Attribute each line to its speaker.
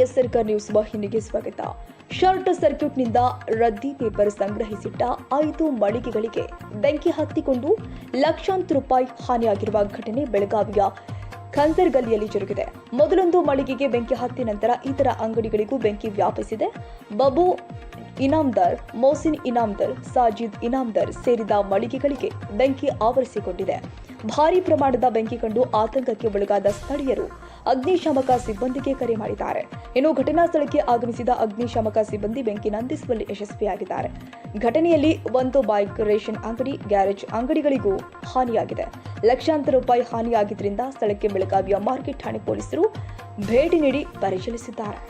Speaker 1: S ಸರ್ಕಾರ್ news ವಾಹಿನಿಗೆ ಸ್ವಾಗತ. ಶಾರ್ಟ್ ಸರ್ಕ್ಯೂಟ್ನಿಂದ ರದ್ದಿ ಪೇಪರ್ ಸಂಗ್ರಹಿಸಿಟ್ಟ 5 ಮಳಿಗೆಗಳಿಗೆ ಬೆಂಕಿ ಹತ್ತಿಕೊಂಡು ಲಕ್ಷಾಂತರ ರೂಪಾಯಿ ಹಾನಿಯಾಗಿರುವ ಘಟನೆ ಬೆಳಗಾವಿಯ ಖಂಜರ್ಗಲ್ಲಿಯಲ್ಲಿ ಜರುಗಿದೆ. ಮೊದಲೊಂದು ಮಳಿಗೆಗೆ ಬೆಂಕಿ ಹತ್ತಿ ನಂತರ ಇತರ ಅಂಗಡಿಗಳಿಗೂ ಬೆಂಕಿ ವ್ಯಾಪಿಸಿದೆ. ಬಾಬು ಇನಾಮದಾರ್, ಮೋಸಿನ್ ಇನಾಮದಾರ್, ಸಾಜಿದ್ ಇನಾಮದಾರ್ ಸೇರಿದ ಮಳಿಗೆಗಳಿಗೆ ಬೆಂಕಿ ಆವರಿಸಿಕೊಂಡಿದೆ. ಭಾರೀ ಪ್ರಮಾಣದ ಬೆಂಕಿ ಕಂಡು ಆತಂಕಕ್ಕೆ ಒಳಗಾದ ಸ್ಥಳೀಯರು ಅಗ್ನಿಶಾಮಕ ಸಿಬ್ಬಂದಿಗೆ ಕರೆ ಮಾಡಿದ್ದಾರೆ. ಇನ್ನು ಘಟನಾ ಸ್ಥಳಕ್ಕೆ ಆಗಮಿಸಿದ ಅಗ್ನಿಶಾಮಕ ಸಿಬ್ಬಂದಿ ಬೆಂಕಿ ನಂದಿಸುವಲ್ಲಿ ಯಶಸ್ವಿಯಾಗಿದ್ದಾರೆ. ಘಟನೆಯಲ್ಲಿ ಒಂದು ಬೈಕ್, ರೇಷನ್ ಅಂಗಡಿ, ಗ್ಯಾರೇಜ್ ಅಂಗಡಿಗಳಿಗೂ ಹಾನಿಯಾಗಿದೆ. ಲಕ್ಷಾಂತರ ರೂಪಾಯಿ ಹಾನಿಯಾಗಿದ್ದರಿಂದ ಸ್ಥಳಕ್ಕೆ ಬೆಳಗಾವಿಯ ಮಾರ್ಕೆಟ್ ಠಾಣೆ ಪೊಲೀಸರು ಭೇಟಿ ನೀಡಿ ಪರಿಶೀಲಿಸಿದ್ದಾರೆ.